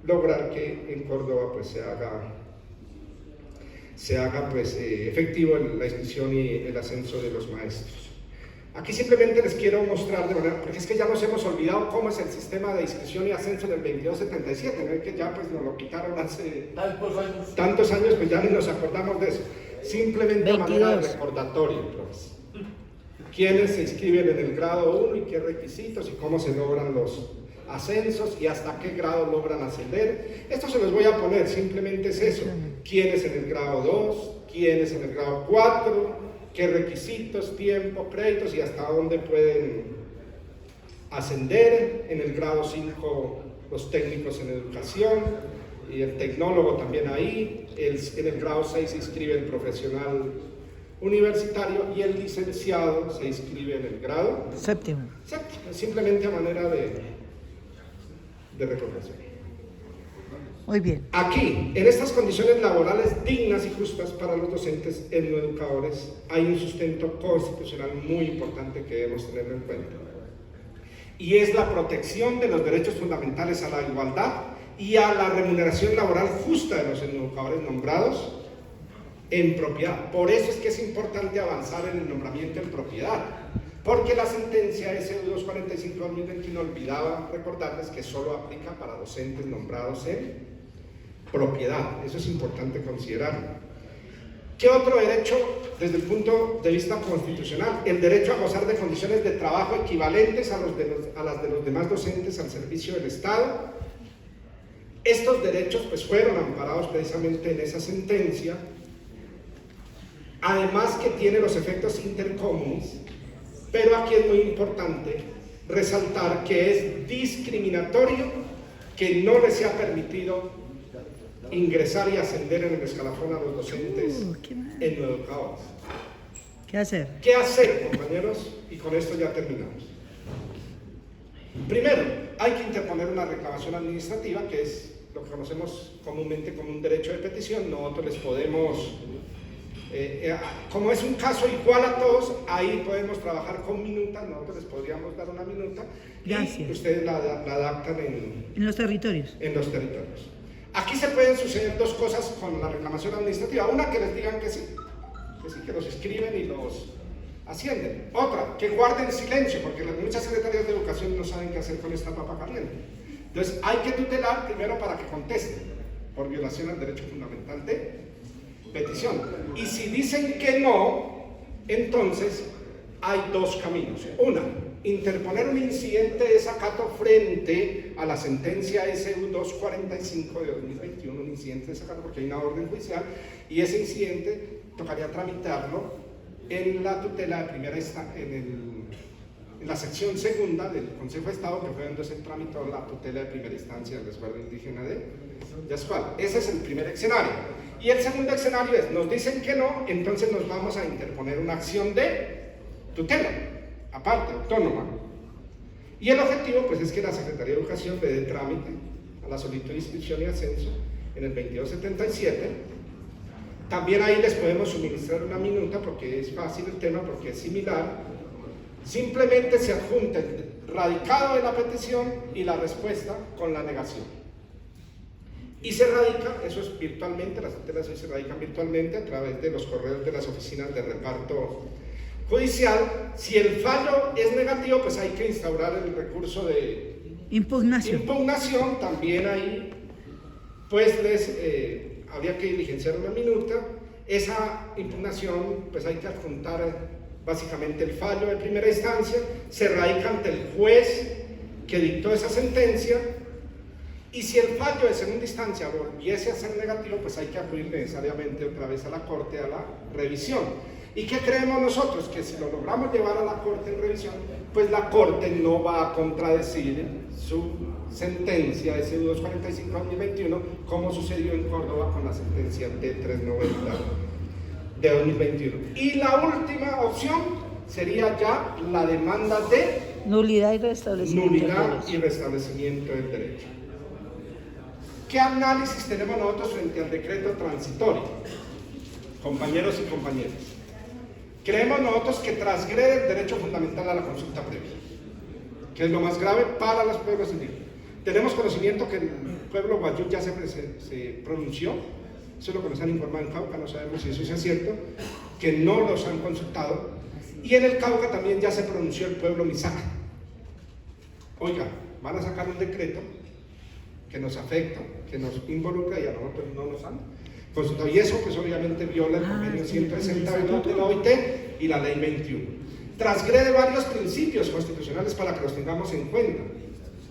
lograr que en Córdoba pues se haga pues efectivo la inscripción y el ascenso de los maestros. Aquí simplemente les quiero mostrar de manera, porque es que ya nos hemos olvidado cómo es el sistema de inscripción y ascenso del 2277, ¿no? Que ya pues nos lo quitaron hace tantos años, pues ya ni nos acordamos de eso. Simplemente a manera de recordatorio, pues. ¿Quiénes se inscriben en el grado 1 y qué requisitos y cómo se logran los ascensos y hasta qué grado logran ascender? Esto se los voy a poner, simplemente es eso. ¿Quiénes en el grado 2? ¿Quiénes en el grado 4? ¿Qué requisitos, tiempo, créditos y hasta dónde pueden ascender? En el grado 5 los técnicos en educación y el tecnólogo también ahí. En el grado 6 se inscribe el profesional universitario y el licenciado se inscribe en el grado séptimo. Simplemente a manera de recordación. Muy bien. Aquí, en estas condiciones laborales dignas y justas para los docentes educadores, hay un sustento constitucional muy importante que debemos tener en cuenta. Y es la protección de los derechos fundamentales a la igualdad y a la remuneración laboral justa de los educadores nombrados en propiedad. Por eso es que es importante avanzar en el nombramiento en propiedad, porque la sentencia SB245-2021 olvidaba recordarles que solo aplica para docentes nombrados en propiedad. Eso es importante considerarlo. ¿Qué otro derecho desde el punto de vista constitucional? El derecho a gozar de condiciones de trabajo equivalentes a las de los demás docentes al servicio del Estado. Estos derechos pues fueron amparados precisamente en esa sentencia, además que tiene los efectos intercomunes, pero aquí es muy importante resaltar que es discriminatorio que no les sea permitido ingresar y ascender en el escalafón a los docentes educadores. ¿Qué hacer? ¿Qué hacer, compañeros? Y con esto ya terminamos. Primero, hay que interponer una reclamación administrativa, que es lo que conocemos comúnmente como un derecho de petición. Nosotros les podemos, como es un caso igual a todos, ahí podemos trabajar con minutas. Nosotros les podríamos dar una minuta y ustedes la adaptan en los territorios. En los territorios. Aquí se pueden suceder dos cosas con la reclamación administrativa. Una, que les digan que sí, que sí que los escriben y los ascienden. Otra, que guarden silencio, porque muchas secretarías de educación no saben qué hacer con esta papa caliente. Entonces hay que tutelar primero para que contesten, por violación al derecho fundamental de petición. Y si dicen que no, entonces hay dos caminos. Una, interponer un incidente de desacato frente a la sentencia SU 245 de 2021, un incidente de desacato porque hay una orden judicial, y ese incidente tocaría tramitarlo en la tutela de primera instancia, en la sección segunda del Consejo de Estado, que fue donde se tramitó la tutela de primera instancia del resguardo indígena de Yascual. Ese es el primer escenario. Y el segundo escenario es, nos dicen que no, entonces nos vamos a interponer una acción de tutela, aparte, autónoma. Y el objetivo, pues, es que la Secretaría de Educación le dé trámite a la solicitud de inscripción y ascenso en el 2277. También ahí les podemos suministrar una minuta, porque es fácil el tema, porque es similar. Simplemente se adjunta el radicado de la petición y la respuesta con la negación. Y se radica, eso es virtualmente, las tutelas hoy se radican virtualmente a través de los correos de las oficinas de reparto judicial. Si el fallo es negativo, pues hay que instaurar el recurso de impugnación. También ahí, pues habría que diligenciar una minuta. Esa impugnación, pues hay que adjuntar básicamente el fallo de primera instancia, se radica ante el juez que dictó esa sentencia, y si el fallo de segunda instancia volviese a ser negativo, pues hay que acudir necesariamente otra vez a la Corte a la revisión. ¿Y qué creemos nosotros? Que si lo logramos llevar a la Corte en revisión, pues la Corte no va a contradecir su sentencia de SU 245-2021, como sucedió en Córdoba con la sentencia T390 de 2021. Y la última opción sería ya la demanda de nulidad y restablecimiento del derecho. ¿Qué análisis tenemos nosotros frente al decreto transitorio? Compañeros y compañeras, creemos nosotros que transgrede el derecho fundamental a la consulta previa, que es lo más grave para los pueblos indígenas. Tenemos conocimiento que el pueblo guayú ya se pronunció. Eso es lo que nos han informado en Cauca, no sabemos si eso sea cierto, que no los han consultado. Y en el Cauca también ya se pronunció el pueblo Misaca. Oiga, van a sacar un decreto que nos afecta, que nos involucra, y a nosotros no nos han consultado. Y eso, pues obviamente viola el convenio 160 de la OIT y la ley 21. Transgrede varios principios constitucionales para que los tengamos en cuenta.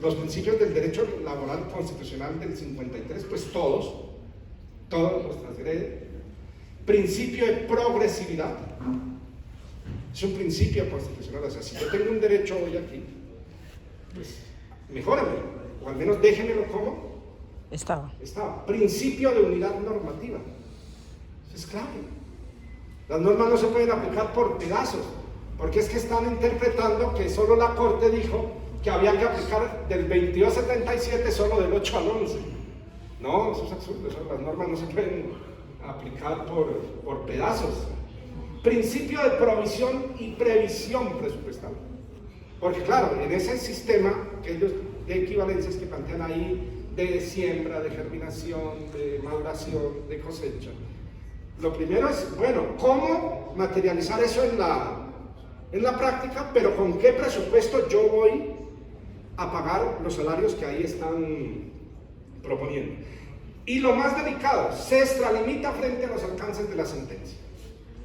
Los principios del derecho laboral constitucional del 53, pues todos los transgrede. Principio de progresividad, es un principio constitucional. O sea, si yo tengo un derecho hoy aquí, pues mejóramelo, o al menos déjenmelo como estaba. Principio de unidad normativa, eso es clave. Las normas no se pueden aplicar por pedazos, porque es que están interpretando que solo la Corte dijo que había que aplicar del 2277 solo del 8 al 11. No, eso es absurdo, las normas no se pueden aplicar por pedazos. Principio de provisión y previsión presupuestal. Porque claro, en ese sistema que ellos de equivalencias que plantean ahí, de siembra, de germinación, de maduración, de cosecha, lo primero es, bueno, ¿cómo materializar eso en la práctica? Pero ¿con qué presupuesto yo voy a pagar los salarios que ahí están proponiendo? Y lo más delicado, se extralimita frente a los alcances de la sentencia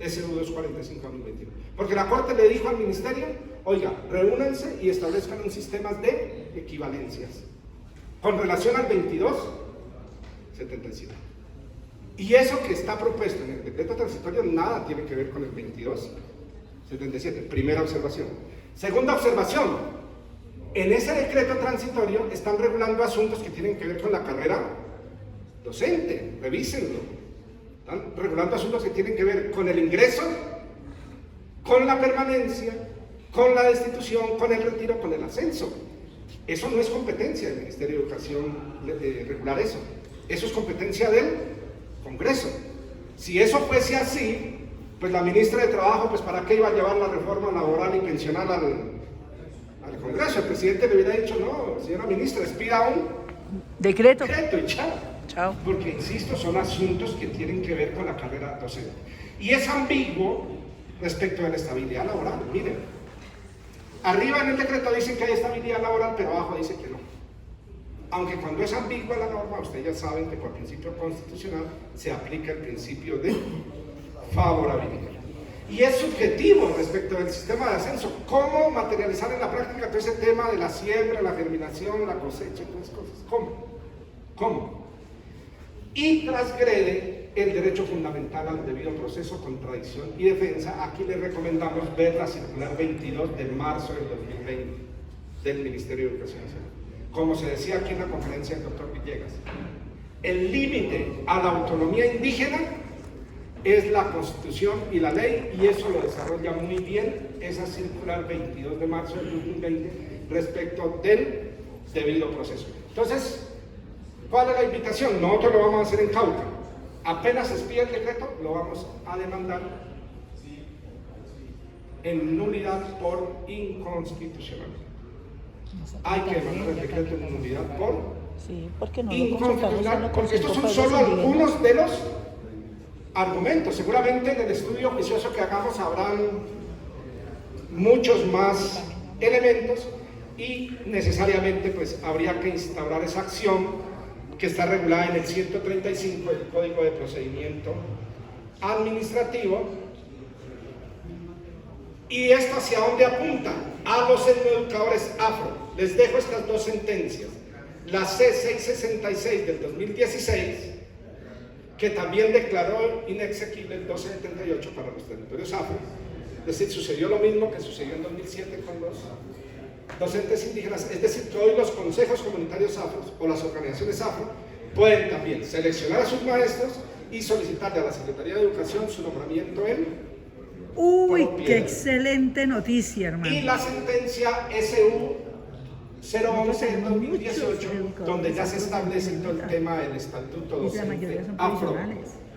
SU 245-2021, porque la Corte le dijo al Ministerio, oiga, reúnanse y establezcan un sistema de equivalencias con relación al 2277. Y eso que está propuesto en el decreto transitorio nada tiene que ver con el 2277. Primera observación. Segunda observación, en ese decreto transitorio están regulando asuntos que tienen que ver con la carrera docente, revísenlo. Están regulando asuntos que tienen que ver con el ingreso, con la permanencia, con la destitución, con el retiro, con el ascenso. Eso no es competencia del Ministerio de Educación regular eso. Eso es competencia del Congreso. Si eso fuese así, pues la ministra de Trabajo, pues ¿para qué iba a llevar la reforma laboral y pensional al Congreso? El presidente le hubiera dicho, no, señora ministra, expida un decreto y ya. Chao. Porque, insisto, son asuntos que tienen que ver con la carrera docente. Y es ambiguo respecto de la estabilidad laboral. Miren, arriba en el decreto dicen que hay estabilidad laboral, pero abajo dice que no. Aunque cuando es ambigua la norma, ustedes ya saben que por principio constitucional se aplica el principio de favorabilidad. Y es subjetivo respecto del sistema de ascenso. ¿Cómo materializar en la práctica todo ese tema de la siembra, la germinación, la cosecha, todas esas cosas? ¿Cómo? Y transgrede el derecho fundamental al debido proceso, contradicción y defensa. Aquí les recomendamos ver la circular 22 de marzo del 2020 del Ministerio de Educación Nacional. Como se decía aquí en la conferencia del doctor Villegas, el límite a la autonomía indígena es la Constitución y la ley, y eso lo desarrolla muy bien esa circular 22 de marzo del 2020 respecto del debido proceso. Entonces, ¿cuál es la invitación? Nosotros lo vamos a hacer en Cauca. Apenas se expida el decreto, lo vamos a demandar en nulidad por inconstitucionalidad. Hay que demandar el decreto en nulidad por inconstitucional, porque estos son solo algunos de los argumentos. Seguramente en el estudio juicioso que hagamos habrán muchos más elementos y necesariamente pues habría que instaurar esa acción que está regulada en el 135 del Código de Procedimiento Administrativo. ¿Y esto hacia dónde apunta? A los educadores afro. Les dejo estas dos sentencias. La C666 del 2016, que también declaró inexequible el 278 para los territorios afro. Es decir, sucedió lo mismo que sucedió en 2007 con los docentes indígenas. Es decir, que hoy los consejos comunitarios afros o las organizaciones afro pueden también seleccionar a sus maestros y solicitarle a la Secretaría de Educación su nombramiento en Uy, propiedad. qué excelente noticia, hermano. Y la sentencia SU 011 del 2018, donde ya se establece todo el tema del estatuto docente afro.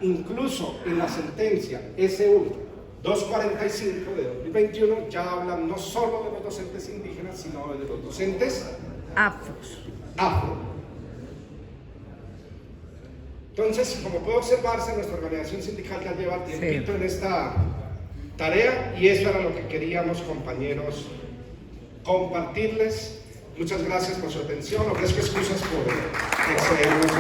Incluso en la sentencia SU 245 de 2021 ya hablan no solo de los docentes indígenas, sino de los docentes afro. Entonces, como puede observarse, nuestra organización sindical ya lleva tiempito en esta tarea, y eso era lo que queríamos, compañeros, compartirles. Muchas gracias por su atención. Ofrezco excusas por excedernos.